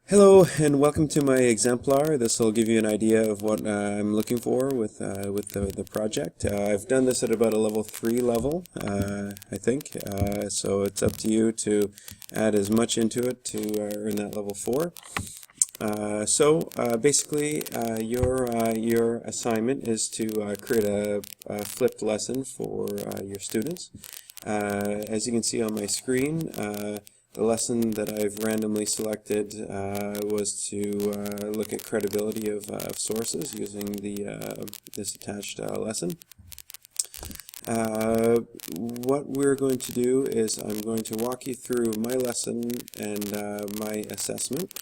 Hello and welcome to my exemplar. This will give you an idea of what I'm looking for with the project. I've done this at about a level 3 level, I think. So it's up to you to add as much into it to earn that level 4. Basically, your assignment is to create a flipped lesson for your students. As you can see on my screen, the lesson that I've randomly selected was to look at credibility of sources using this attached lesson. What we're going to do is I'm going to walk you through my lesson and my assessment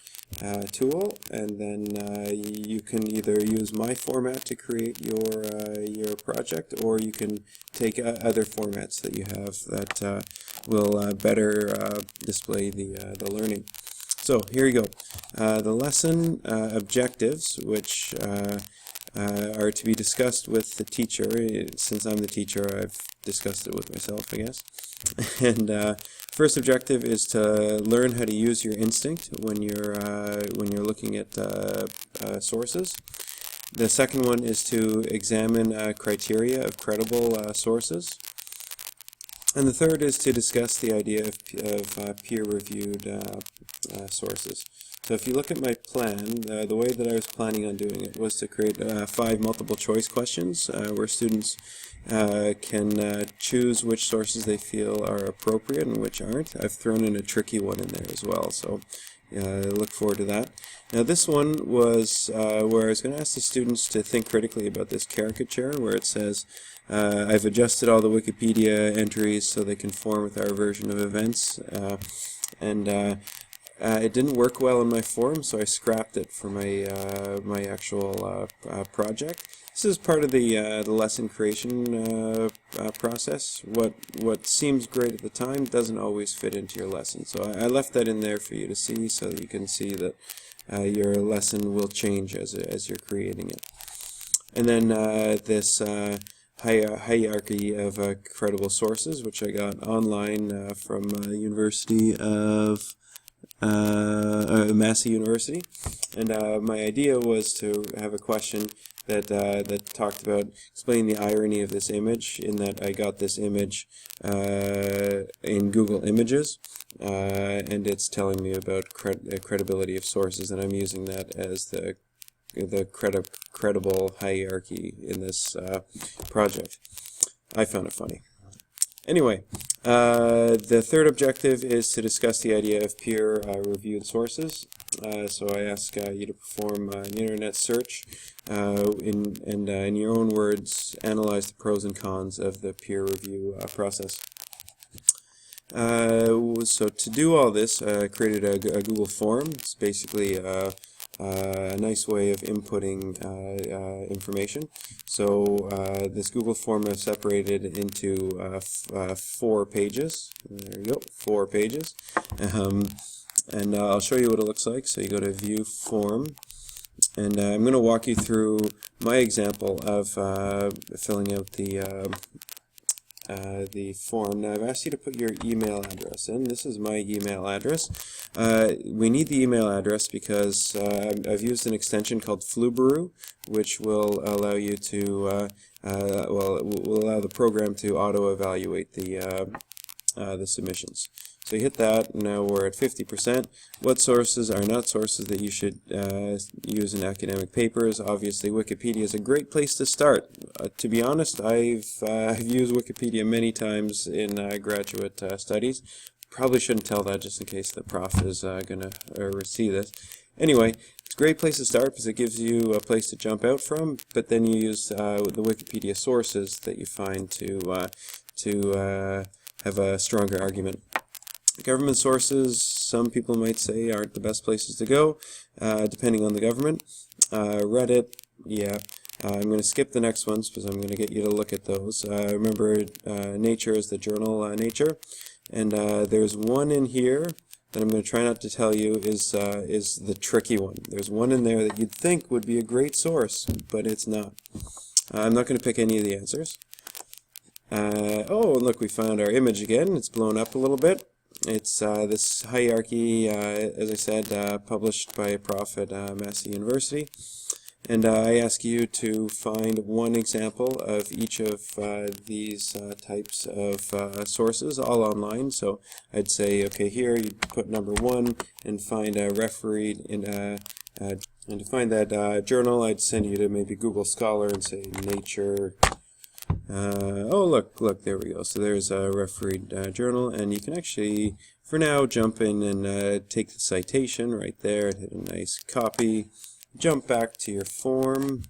tool, and then you can either use my format to create your project, or you can take other formats that you have that will better display the learning. So here you go. The lesson objectives, which are to be discussed with the teacher. Since I'm the teacher, I've discussed it with myself, I guess. And first objective is to learn how to use your instinct when you're looking at sources. The second one is to examine criteria of credible sources. And the third is to discuss the idea of peer-reviewed sources. So if you look at my plan, the way that I was planning on doing it was to create 5 multiple choice questions where students can choose which sources they feel are appropriate and which aren't. I've thrown in a tricky one in there as well, so look forward to that. Now this one was where I was going to ask the students to think critically about this caricature where it says, I've adjusted all the Wikipedia entries so they conform with our version of events, it didn't work well in my form, so I scrapped it for my my actual project. This is part of the lesson creation process. What seems great at the time doesn't always fit into your lesson, so I left that in there for you to see, so that you can see that your lesson will change as you're creating it. And then this hierarchy of credible sources, which I got online from University of Massey University, and my idea was to have a question that talked about explaining the irony of this image, in that I got this image in Google Images, and it's telling me about credibility of sources, and I'm using that as the credible hierarchy in this project. I found it funny. Anyway, the third objective is to discuss the idea of peer-reviewed sources. So I ask you to perform an internet search and in your own words, analyze the pros and cons of the peer review process. So to do all this, I created a Google form. It's basically a nice way of inputting information. So this Google form is separated into 4 pages. There you go, 4 pages. And I'll show you what it looks like. So you go to View Form, and I'm going to walk you through my example of filling out the form. Now I've asked you to put your email address in. This is my email address. We need the email address because I've used an extension called Flubaroo, which will allow you to will allow the program to auto-evaluate the submissions. So you hit that. Now we're at 50%. What sources are not sources that you should use in academic papers? Obviously, Wikipedia is a great place to start. To be honest, I've used Wikipedia many times in graduate studies. Probably shouldn't tell that just in case the prof is going to see this. Anyway, it's a great place to start because it gives you a place to jump out from, but then you use the Wikipedia sources that you find to have a stronger argument. Government sources, some people might say, aren't the best places to go, depending on the government. Reddit, yeah. I'm going to skip the next ones because I'm going to get you to look at those. Remember, Nature is the journal Nature, and there's one in here that I'm going to try not to tell you is the tricky one. There's one in there that you'd think would be a great source, but it's not. I'm not going to pick any of the answers. Oh, look, we found our image again. It's blown up a little bit. It's this hierarchy, as I said, published by a prof at Massey University. And I ask you to find one example of each of these types of sources, all online. So I'd say, okay, here you put number 1 and find a referee and to find that journal, I'd send you to maybe Google Scholar and say Nature. Oh, look, there we go. So there's a refereed journal, and you can actually, for now, jump in and take the citation right there, hit a nice copy, jump back to your form,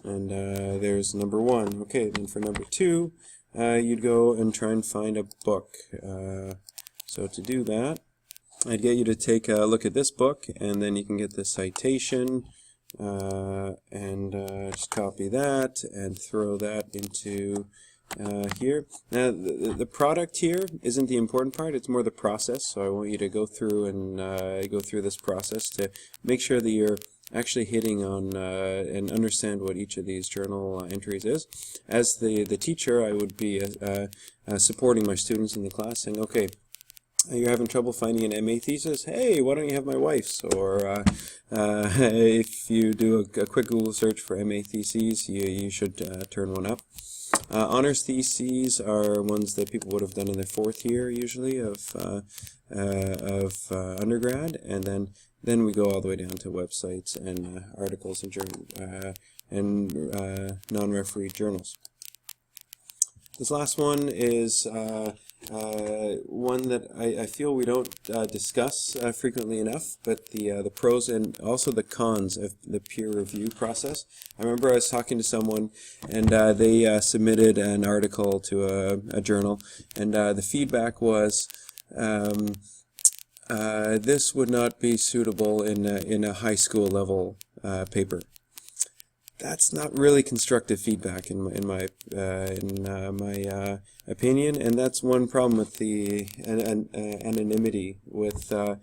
and there's number 1. Okay, then for number 2, you'd go and try and find a book. So to do that, I'd get you to take a look at this book, and then you can get the citation, and just copy that and throw that into here. Now the product here isn't the important part, it's more the process, so I want you to go through and go through this process to make sure that you're actually hitting on and understand what each of these journal entries is. As the teacher, I would be supporting my students in the class, saying, okay, you're having trouble finding an MA thesis? Hey, why don't you have my wife's? Or if you do a quick Google search for MA theses, you should turn one up. Honors theses are ones that people would have done in their 4th year, usually, of undergrad, and then we go all the way down to websites and articles and non-refereed journals. This last one is one that I feel we don't discuss frequently enough, but the pros and also the cons of the peer review process. I remember I was talking to someone, and they submitted an article to a journal, and the feedback was, this would not be suitable in a high school level paper. That's not really constructive feedback in my opinion, and that's one problem with the anonymity with the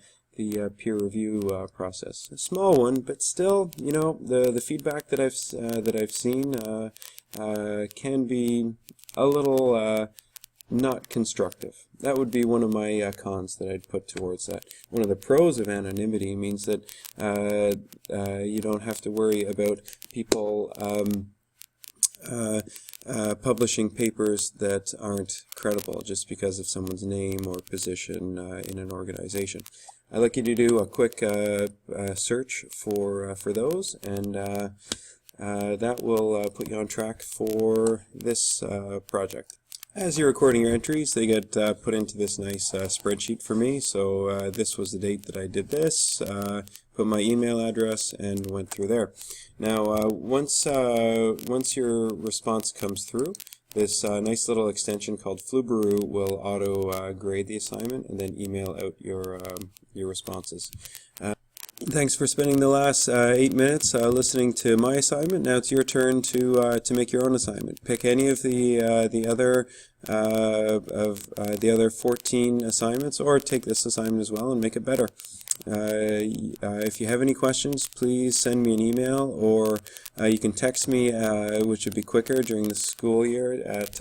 peer review process. A small one, but still, you know, the feedback that I've seen can be a little not constructive. That would be one of my cons that I'd put towards that. One of the pros of anonymity means that you don't have to worry about people publishing papers that aren't credible just because of someone's name or position in an organization. I'd like you to do a quick search for those, and that will put you on track for this project. As you're recording your entries, they get put into this nice spreadsheet for me. So this was the date that I did this, put my email address, and went through there. Now, once your response comes through, this nice little extension called Flubaroo will auto grade the assignment and then email out your responses. Thanks for spending the last 8 minutes listening to my assignment. Now it's your turn to make your own assignment. Pick any of the other 14 assignments, or take this assignment as well and make it better. If you have any questions, please send me an email, or you can text me, which would be quicker during the school year, at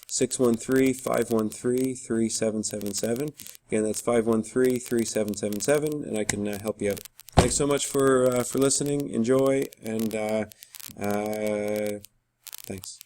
613-513-3777. Again, that's 513-3777, and I can help you out. Thanks so much for listening. Enjoy, and thanks.